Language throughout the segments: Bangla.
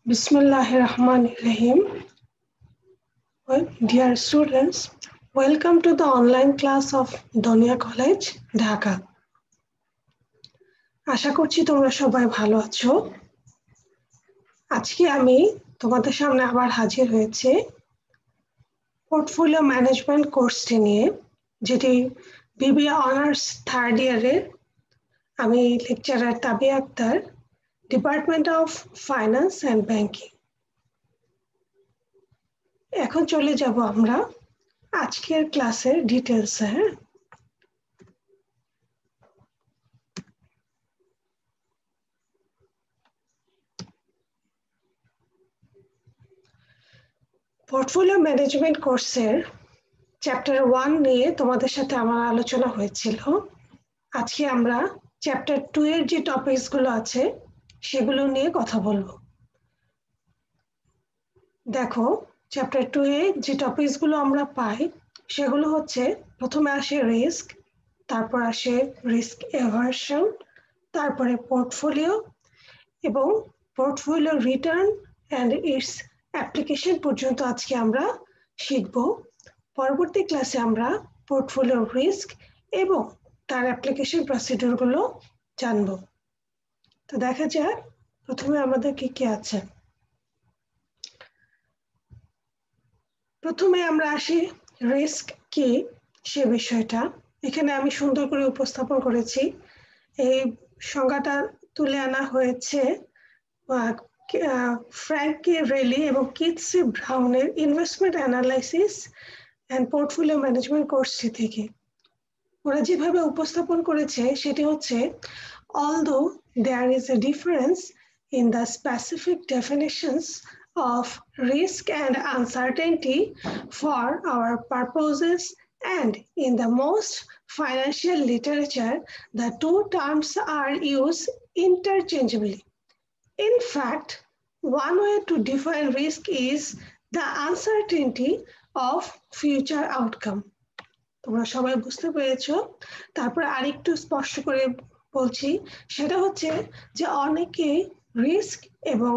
Bismillahirrahmanirrahim. Well, dear students, welcome to the online class of Donia College, Dhaka. আশা করছি তোমরা সবাই ভালো আছো। আজকে আমি তোমাদের সামনে আবার হাজির হয়েছে পোর্টফোলিও ম্যানেজমেন্ট কোর্সটি নিয়ে, যেটি বিবিএ অনার্স থার্ড ইয়ারের। আমি lecturer Tabiya Akter, department of finance and banking. এখন চলে যাব আমরা আজকের ক্লাসের ডিটেলসে। পোর্টফোলিও ম্যানেজমেন্ট কোর্সের চ্যাপ্টার 1 নিয়ে তোমাদের সাথে আমার আলোচনা হয়েছিল। আজকে আমরা চ্যাপ্টার 2 এর যে টপিকসগুলো আছে সেগুলো নিয়ে কথা বলবো। দেখো, চ্যাপ্টার 2 এ যে টপিকসগুলো আমরা পাই সেগুলো হচ্ছে, প্রথমে আসে রিস্ক, তারপর আসে রিস্ক এভারশন, তারপরে পোর্টফোলিও এবং portfolio return and it's application পর্যন্ত আজকে আমরা শিখব। পরবর্তী ক্লাসে আমরা পোর্টফোলিও রিস্ক এবং তার অ্যাপ্লিকেশন প্রসিডিউরগুলো জানব। তো দেখা যাক প্রথমে আমাদের কি কি আছে। প্রথমে আমরা আসি রিস্ক কি সে বিষয়টা। এখানে আমি সুন্দর করে উপস্থাপন করেছি। এই সংজ্ঞাটা তুলে আনা হয়েছে ফ্র্যাঙ্ক কে রেলি এবং কিথ সি ব্রাউনের investment analysis and portfolio management কোর্সটি থেকে। ওরা যেভাবে উপস্থাপন করেছে সেটি হচ্ছে, although there is a difference in the specific definitions of risk and uncertainty for our purposes and in the most financial literature, the two terms are used interchangeably. In fact, one way to define risk is the uncertainty of future outcome. তোমরা সবাই বুঝতে পেরেছো? তারপরে আরেকটু স্পষ্ট করে বলছি, সেটা হচ্ছে যে অনেকে রিস্ক এবং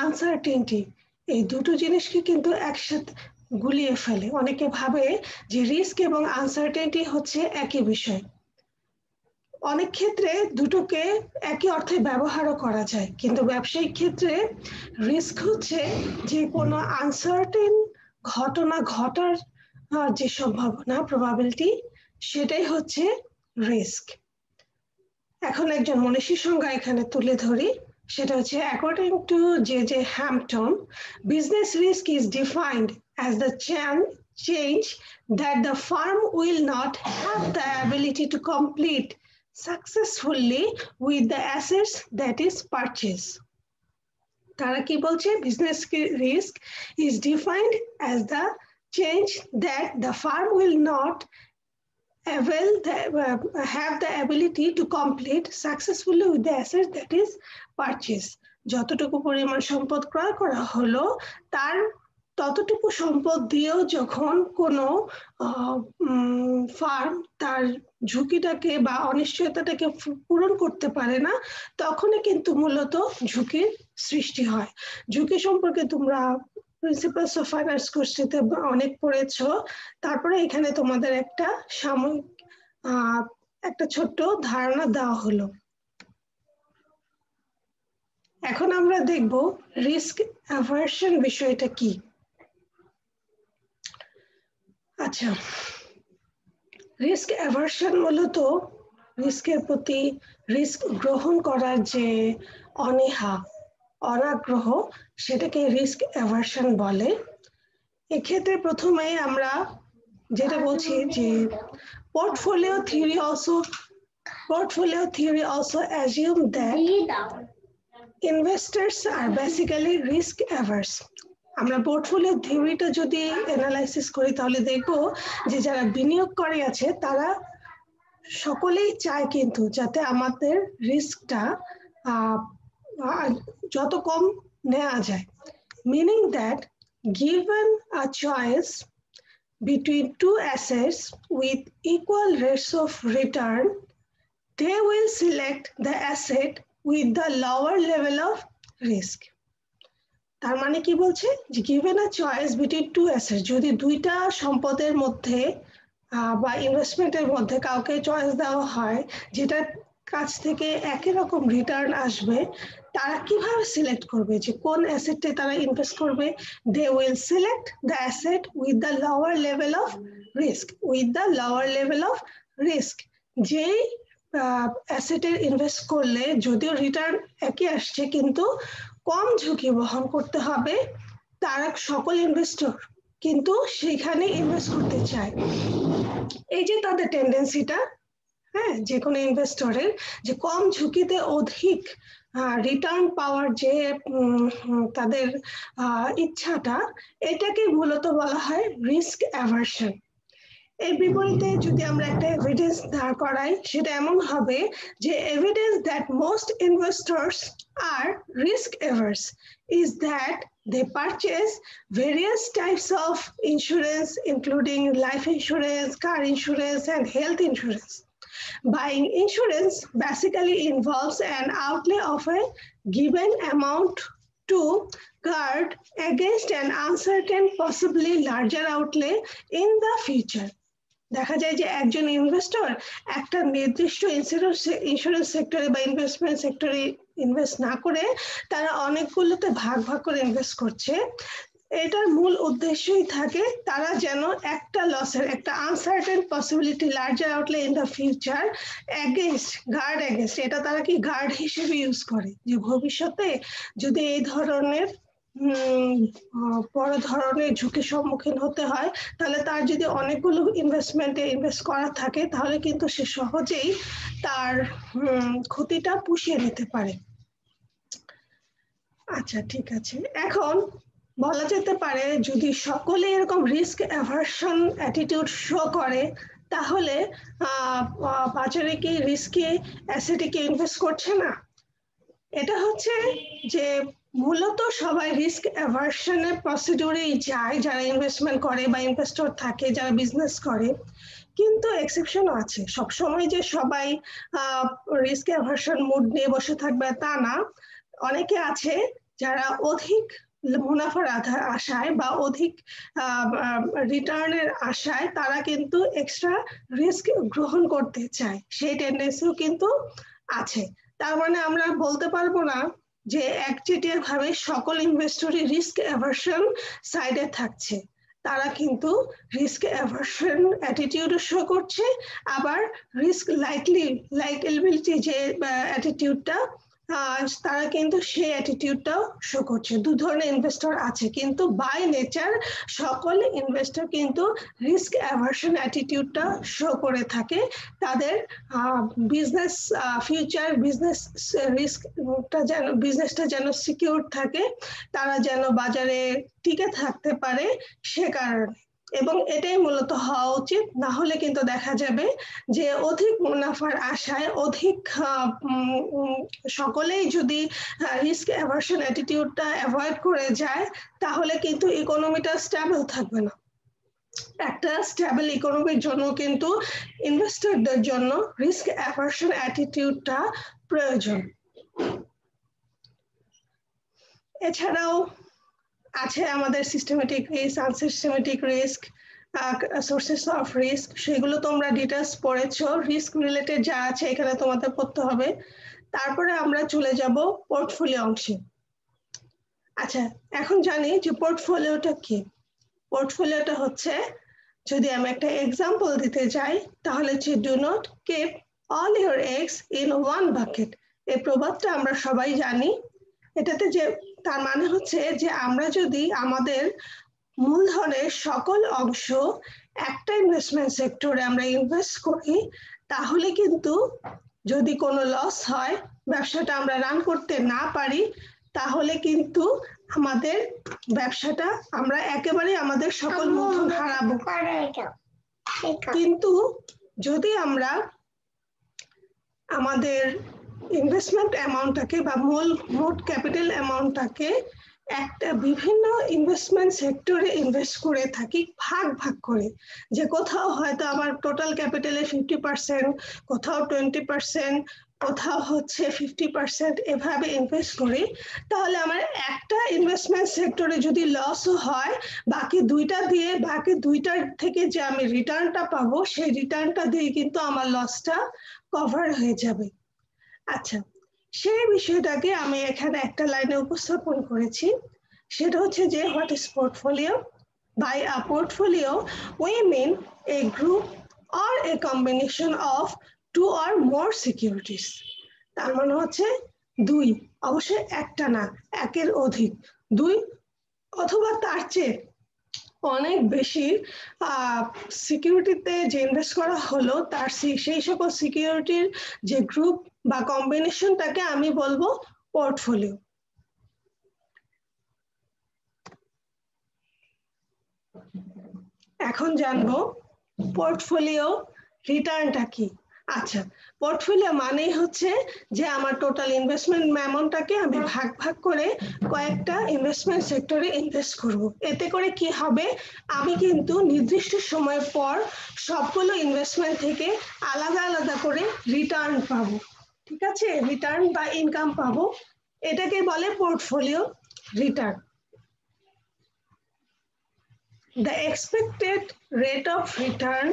আনসার্টেনটি এই দুটো জিনিসকে কিন্তু একসাথে গুলিয়ে ফেলে। অনেকে ভাবে যে রিস্ক এবং আনসার্টেনটি হচ্ছে একই বিষয়। অনেক ক্ষেত্রে দুটোকে একই অর্থে ব্যবহারও করা যায়, কিন্তু ব্যবসায়িক ক্ষেত্রে রিস্ক হচ্ছে যে কোনো আনসার্টেন ঘটনা ঘটার যে সম্ভাবনা, প্রবাবিলিটি, সেটাই হচ্ছে রিস্ক। এখন একজন মনীষীর সংজ্ঞা এখানে তুলে ধরি, সেটা হচ্ছে, according to J Hampton, business risk is defined as the change that the firm will not have the ability to complete successfully with the assets that is purchased. তারা কি বলছে? Business risk is defined as the change that the firm will not have the ability to complete successfully with the assets that is purchased. যতটুকু পরিমাণ সম্পদ ক্রয় করা হলো তার ততটুকু সম্পদ দিয়েও যখন কোনো ফার্ম তার ঝুঁকিটাকে বা অনিশ্চয়তাটাকে পূরণ করতে পারে না, তখনই কিন্তু মূলত ঝুঁকির সৃষ্টি হয়। ঝুঁকি সম্পর্কে তোমরা প্রিন্সিপালস অফ ফাইন্যান্স কোর্সটিতে অনেক পড়েছো। তারপরে এখানে তোমাদের একটা সাময়িক একটা ছোট্ট ধারণা দেওয়া হলো। এখন আমরা দেখব রিস্ক অ্যাভারশন বিষয়টা কি। আচ্ছা, রিস্ক অ্যাভারশন মূলত রিস্কের প্রতি রিস্ক গ্রহণ করার যে অনীহা, অনাগ্রহ, সেটাকে রিস্ক অ্যাভারশন বলে। এক্ষেত্রে প্রথমে আমরা যেটা বলছি যে portfolio theory also assume that investors are basically risk averse. আমরা পোর্টফোলিও থিওরিটা যদি অ্যানালাইসিস করি তাহলে দেখবো যে যারা বিনিয়োগকারী আছে তারা সকলেই চায় কিন্তু যাতে আমাদের রিস্কটা যত কম নেওয়া যায়, meaning that given a choice between two assets with equal rates of return, they will select the asset with the lower level of risk. তার মানে কি বলছে যে given a choice between two assets, যদি দুইটা সম্পদের মধ্যে বা ইনভেস্টমেন্টের মধ্যে কাউকে চয়েস দেওয়া হয় যেটার কাছ থেকে একই রকম রিটার্ন আসবে, তারা কিভাবে সিলেক্ট করবে যে কোন অ্যাসেটে তারা ইনভেস্ট করবে? They will select the asset with the lower level of risk, with the lower level of risk. যেই অ্যাসেটের ইনভেস্ট করলে যদিও রিটার্ন একই আসছে কিন্তু কম ঝুঁকি বহন করতে হবে, তারা সকল ইনভেস্টর কিন্তু সেখানে ইনভেস্ট করতে চায়। এই যে তাদের টেন্ডেন্সিটা, হ্যাঁ, যে কোনো ইনভেস্টরের যে কম ঝুঁকিতে অধিক রিটার্ন পাওয়ার যে তাদের ইচ্ছাটা, এটাকে মূলত বলা হয় রিস্ক অ্যাভার্সন। এর বিপরীতে যদি আমরা একটা এভিডেন্স দাঁড় করাই, সেটা এমন হবে যে evidence that most investors are risk averse is that they purchase various types of insurance, including life insurance, car insurance, and health insurance. Buying insurance basically involves an outlay of a given amount to guard against an uncertain, possibly larger outlay in the future. দেখা যায় যে একজন ইনভেস্টর একটা নির্দিষ্ট ইন্স্যুরেন্স সেক্টরে বা ইনভেস্টমেন্ট সেক্টরে ইনভেস্ট না করে তারা অনেকগুলোতে ভাগ ভাগ করে ইনভেস্ট করছে। এটার মূল উদ্দেশ্যই থাকে তারা যেন একটা লসের, একটা uncertain possibility, larger outlay in the future guard against, এটা তারা কি গার্ড হিসেবে ইউজ করে যে ভবিষ্যতে যদি এই ধরনের বড় ধরনের ঝুঁকির সম্মুখীন হতে হয়, তাহলে তার যদি অনেকগুলো ইনভেস্টমেন্টে ইনভেস্ট করা থাকে তাহলে কিন্তু সে সহজেই তার ক্ষতিটা পুষিয়ে নিতে পারে। আচ্ছা, ঠিক আছে। এখন বলা যেতে পারে যদি সকলে এরকম রিস্ক অ্যাভার্সন অ্যাটিটিউড শো করে, তাহলে বাজারে কি রিস্কি অ্যাসেটে কি ইনভেস্ট করছে না? এটা হচ্ছে যে মূলত সবাই রিস্ক অ্যাভার্সনের প্রসিডিউরেই যায় যারা ইনভেস্টমেন্ট করে বা ইনভেস্টর থাকে যারা বিজনেস করে, কিন্তু এক্সেপশনও আছে। সবসময় যে সবাই রিস্ক অ্যাভার্সন মুড নিয়ে বসে থাকবে তা না। অনেকে আছে যারা অধিক মুনাফার আশায় বা অধিক রিটার্নের আশায় তারা কিন্তু এক্সট্রা রিস্ক গ্রহণ করতে চায়, সেই টেন্ডেন্সিও কিন্তু আছে। তার মানে আমরা বলতে পারবো না যে একচেটিয়া ভাবে সকল ইনভেস্টরই রিস্ক অ্যাভার্সন সাইডে থাকছে। তারা কিন্তু রিস্ক অ্যাভার্সন অ্যাটিটিউডও শো করছে, আবার রিস্ক লাইকেবিলিটি যে অ্যাটিটিউডটা তারা কিন্তু সেই অ্যাটিটিউডটাও শো করছে। দু ধরনের ইনভেস্টর আছে, কিন্তু বাই নেচার সকল ইনভেস্টর কিন্তু রিস্ক অ্যাভার্সন অ্যাটিটিউডটা শো করে থাকে। তাদের বিজনেস ফিউচার বিজনেস রিস্কটা যেন বিজনেসটা যেন সিকিউর থাকে, তারা যেন বাজারে টিকে থাকতে পারে সে কারণে। এবং এটাই মূলত হওয়া উচিত, না হলে কিন্তু দেখা যাবে যে অধিক মুনাফার আশায় অধিক সকলেই যদি রিস্ক অ্যাভার্সন অ্যাটিটিউডটা অ্যাভয়েড করে যায়, তাহলে কিন্তু ইকোনমিটা স্টেবল থাকবে না। একটা স্টেবল ইকোনমির জন্য কিন্তু ইনভেস্টরদের জন্য রিস্ক অ্যাভার্সন অ্যাটিটিউডটা প্রয়োজন। এছাড়াও আছে আমাদের systematic risk, unsystematic risk, sources of risk, সেগুলো তোমরা ডিটেলস পড়েছো। রিস্ক রিলেটেড যা আছে এখানে তোমাদের পড়তে হবে। তারপরে আমরা চলে যাব পোর্টফোলিও অংশে। আচ্ছা, এখন জানি যে পোর্টফোলিওটা কি। পোর্টফোলিওটা হচ্ছে, যদি আমি একটা এক্সাম্পল দিতে যাই, তাহলে হচ্ছে do not keep all your eggs in one bucket. এই প্রবাদটা আমরা সবাই জানি। এটাতে যে তার মানে হচ্ছে যে আমরা যদি আমাদের মূলধনের সকল অংশ একটা ইনভেস্টমেন্ট সেক্টরে আমরা ইনভেস্ট করি, তাহলে কিন্তু যদি কোনো লস হয়, ব্যবসাটা আমরা রান করতে না পারি, তাহলে কিন্তু আমাদের ব্যবসাটা আমরা একেবারে আমাদের সকল মূলধন হারাবো। কিন্তু যদি আমরা আমাদের ইনভেস্টমেন্ট অ্যামাউন্টটাকে বা মোট ক্যাপিটাল অ্যামাউন্টটাকে একটা বিভিন্ন ইনভেস্টমেন্ট সেক্টরে ইনভেস্ট করে থাকি ভাগ ভাগ করে, যে কোথাও হয়তো আমার টোটাল ক্যাপিটালের 50%, কোথাও 20%, কোথাও হচ্ছে 50% এভাবে ইনভেস্ট করি, তাহলে আমার একটা ইনভেস্টমেন্ট সেক্টরে যদি লসও হয়, বাকি দুইটার থেকে যে আমি রিটার্নটা পাবো সেই রিটার্নটা দিয়ে কিন্তু আমার লসটা কভার হয়ে যাবে। আচ্ছা, সেই বিষয়টাকে আমি এখানে একটা লাইনে উপস্থাপন করেছি, সেটা হচ্ছে যে what is portfolio. By a portfolio, we mean a group or a combination of 2 or more securities. তার মানে হচ্ছে দুই, অবশ্যই একটা না, একের অধিক, দুই অথবা তার চেয়ে অনেক বেশি সিকিউরিটিতে যে ইনভেস্ট করা হলো তার সেই সকল সিকিউরিটির যে গ্রুপ বা কম্বিনেশনটাকে আমি বলবো পোর্টফোলিও। এখন জানবো পোর্টফোলিও রিটার্নটা কি। আচ্ছা, পোর্টফোলিও মানেই হচ্ছে যে আমার টোটাল ইনভেস্টমেন্ট অ্যামাউন্টটাকে আমি ভাগ ভাগ করে কয়েকটা ইনভেস্টমেন্ট সেক্টরে ইনভেস্ট করব। এতে করে কি হবে, আমি কিন্তু নির্দিষ্ট সময় পর সবগুলো ইনভেস্টমেন্ট থেকে আলাদা আলাদা করে রিটার্ন পাবো। ঠিক আছে, রিটার্ন বা ইনকাম পাবো, এটাকে বলে portfolio return. The expected rate of return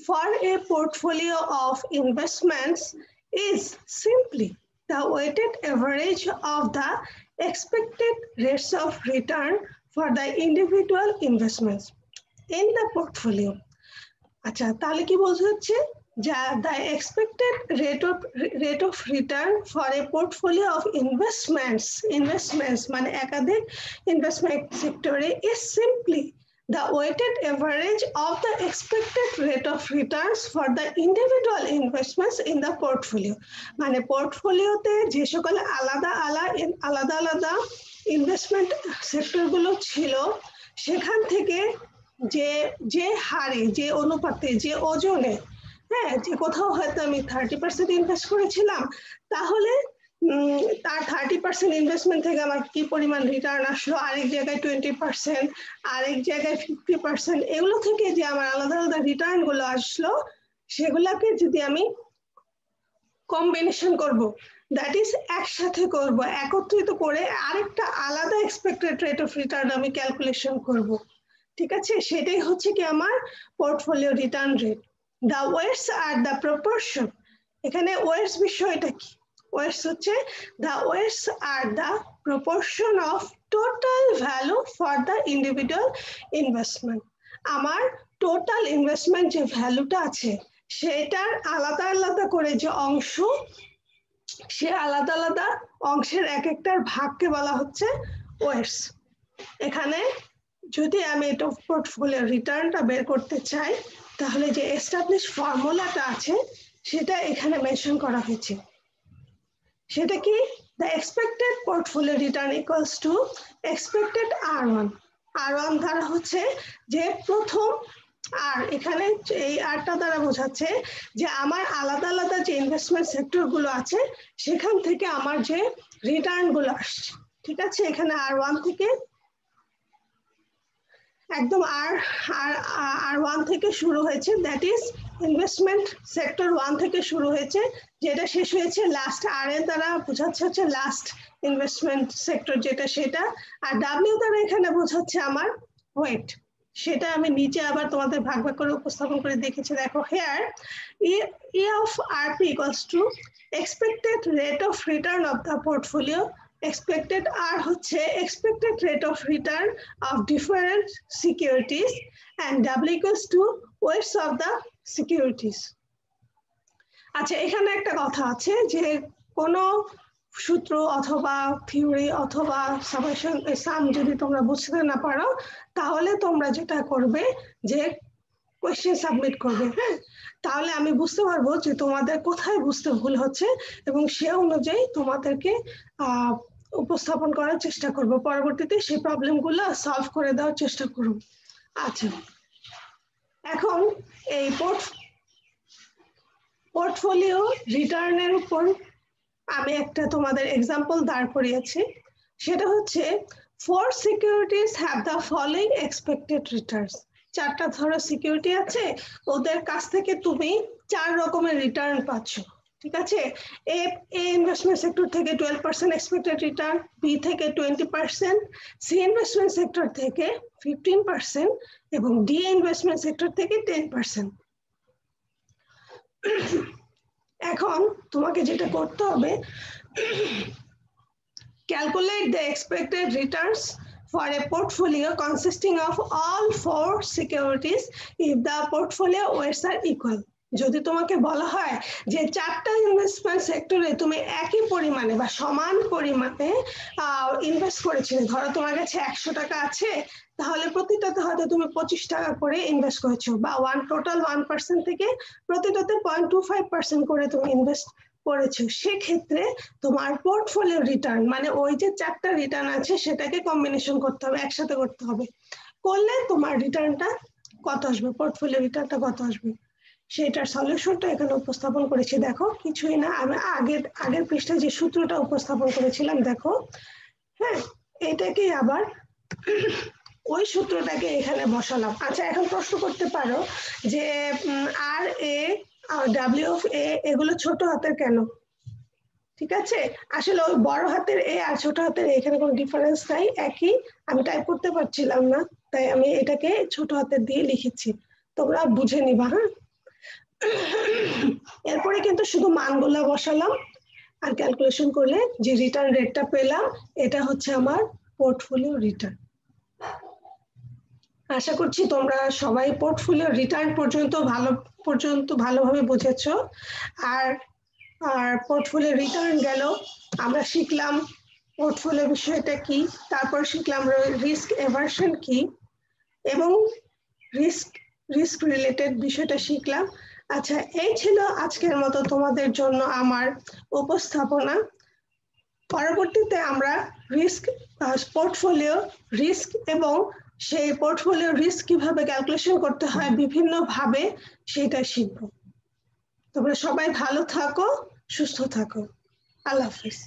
for a portfolio of investments is simply the weighted average of the expected rates of return for the individual investments in the portfolio. আচ্ছা, তাহলে কি বলতে হচ্ছে, the expected rate of return for a portfolio of investments মানে একাধিক ইনভেস্টমেন্ট সেক্টরে is simply the weighted average of the expected rate of returns for the individual investments in the portfolio. মানে পোর্টফোলিওতে যে সকল আলাদা আলাদা ইনভেস্টমেন্ট সেক্টরগুলো ছিল সেখান থেকে যে হারে, যে অনুপাতে, যে ওজনে, হ্যাঁ, যে কোথাও হয়তো আমি 30% ইনভেস্ট করেছিলাম, তাহলে তার 30% ইনভেস্টমেন্ট থেকে আমার কি পরিমাণ রিটার্ন আসলো, আরেক জায়গায় 20%, আরেক জায়গায় 50%, এগুলো থেকে যে আমার আলাদা আলাদা রিটার্ন গুলো আসলো সেগুলাকে যদি আমি কম্বিনেশন করব, দ্যাট ইজ একসাথে করব, একত্রিত করে আরেকটা আলাদা এক্সপেক্টেড রেট অফ রিটার্ন আমি ক্যালকুলেশন করব। ঠিক আছে, সেটাই হচ্ছে কি আমার portfolio return rate. The weights are the proportion, এখানে ওয়েটস বিষয়টা কি, ওয়েটস হচ্ছে the weights are the proportion of total value for the individual investment. আমার টোটাল ইনভেস্টমেন্ট যে ভ্যালুটা আছে সেটার আলাদা আলাদা করে যে অংশ, সে আলাদা আলাদা অংশের এক একটার ভাগকে বলা হচ্ছে ওয়েটস। এখানে যদি আমি এটা পোর্টফোলিও রিটার্নটা বের করতে চাই, তাহলে যে এস্টাবলিশ ফর্মুলাটা আছে সেটা এখানে মেনশন করা হয়েছে। সেটা কি, the expected portfolio return equals to expected R1. R1 দ্বারা হচ্ছে যে প্রথম আর, এখানে এই আরটা দ্বারা বোঝাচ্ছে যে আমার আলাদা আলাদা যে ইনভেস্টমেন্ট সেক্টর গুলো আছে সেখান থেকে আমার যে রিটার্ন গুলো আসছে। ঠিক আছে, এখানে R1 থেকে একদম R1 থেকে শুরু হয়েছে, দ্যাট ইজ ইনভেস্টমেন্ট সেক্টর 1 থেকে শুরু হয়েছে, যেটা শেষ হয়েছে লাস্ট আর এর দ্বারা বোঝাচ্ছে হচ্ছে লাস্ট ইনভেস্টমেন্ট সেক্টর যেটা, সেটা। আর ডাব্লিউ দ্বারা এখানে বোঝাচ্ছে আমার ওয়েট, সেটা আমি নিচে আবার তোমাদের ভাগ ভাগ করে উপস্থাপন করে দেখেছি। দেখো, hair E of RP equals to expected rate of return of the portfolio. Expected R হচ্ছে expected rate of return of different securities and W equals to weights of the securities. আচ্ছা, এখানে একটা কথা আছে যে কোনো সূত্র অথবা থিওরি অথবা সামেশন সাম যদি তোমরা বুঝতে না পারো, তাহলে তোমরা যেটা করবে যে কোয়েশ্চেন সাবমিট করবে, হ্যাঁ, তাহলে আমি বুঝতে পারবো যে তোমাদের কোথায় বুঝতে ভুল হচ্ছে এবং সে অনুযায়ী তোমাদেরকে উপস্থাপন করার চেষ্টা করব, পরবর্তীতে সেই প্রবলেমগুলো সলভ করে দেওয়ার চেষ্টা করব। আচ্ছা, এখন এই পোর্টফোলিও রিটার্নের উপর আমি একটা তোমাদের এক্সাম্পল দাঁড় করিয়েছি, সেটা হচ্ছে 4 securities have the following expected returns. 4টা ধরো সিকিউরিটি আছে, ওদের কাছ থেকে তুমি 4 রকমের রিটার্ন পাচ্ছ। ঠিক আছে, এ ইনভেস্টমেন্ট সেক্টর থেকে 12% এক্সপেক্টেড রিটার্ন, বি থেকে 20%, সি ইনভেস্টমেন্ট সেক্টর থেকে 15% এবং ডি ইনভেস্টমেন্ট সেক্টর থেকে 10%। এখন তোমাকে যেটা করতে হবে, calculate the expected returns for a portfolio consisting of all 4 securities if the portfolio weights are equal। যদি তোমাকে বলা হয় যে 4টা ইনভেস্টমেন্ট সেক্টরে তুমি একই পরিমাণে বা সমান পরিমাণে ইনভেস্ট করেছিলে, ধরো তোমার কাছে 100 টাকা আছে, তাহলে প্রতিটাতে হয়তো তুমি 25 টাকা করে ইনভেস্ট করেছো, বা টোটাল 1% থেকে প্রতিটাতে 0.25% করে তুমি ইনভেস্ট করেছো, সেক্ষেত্রে তোমার পোর্টফোলিও রিটার্ন মানে ওই যে 4টা রিটার্ন আছে সেটাকে কম্বিনেশন করতে হবে, একসাথে করতে হবে, করলে তোমার রিটার্নটা কত আসবে, পোর্টফোলিও রিটার্নটা কত আসবে, সেটার সলিউশনটা এখানে উপস্থাপন করেছি। দেখো কিছুই না, আমি আগের পৃষ্ঠায় যে সূত্রটা উপস্থাপন করেছিলাম দেখো, হ্যাঁ এটাকে আবার ওই সূত্রটাকে এখানে বসালাম। আচ্ছা এখন প্রশ্ন করতে পারো যে আর এ ডাব্লিউ অফ এ এগুলো ছোট হাতের কেন? ঠিক আছে, আসলে ওই বড় হাতের এ আর ছোট হাতের এ এখানে কোনো ডিফারেন্স নাই, একই, আমি টাইপ করতে পারছিলাম না তাই আমি এটাকে ছোট হাতের দিয়ে লিখেছি, তোমরা বুঝে নিবা। হ্যাঁ, এরপরে কিন্তু শুধু মানগুলা বসালাম আর ক্যালকুলেশন করলে যে রিটার্ন রেটটা পেলাম এটা হচ্ছে আমার পোর্টফোলিও রিটার্ন। আশা করছি তোমরা সবাই পোর্টফোলিও রিটার্ন পর্যন্ত ভালোভাবে বুঝেছো। আর পোর্টফোলিও রিটার্ন গেল, আমরা শিখলাম পোর্টফোলিও বিষয়টা কি, তারপর শিখলাম রিস্ক এভারশন কি এবং রিস্ক রিলেটেড বিষয়টা শিখলাম। আচ্ছা এই ছিল আজকের মতো তোমাদের জন্য আমার উপস্থাপনা। পরবর্তীতে আমরা পোর্টফোলিও রিস্ক এবং সেই পোর্টফোলিও রিস্ক কিভাবে ক্যালকুলেশন করতে হয় বিভিন্ন ভাবে সেটা শিখব। তোমরা সবাই ভালো থাকো, সুস্থ থাকো, আল্লাহ হাফেজ।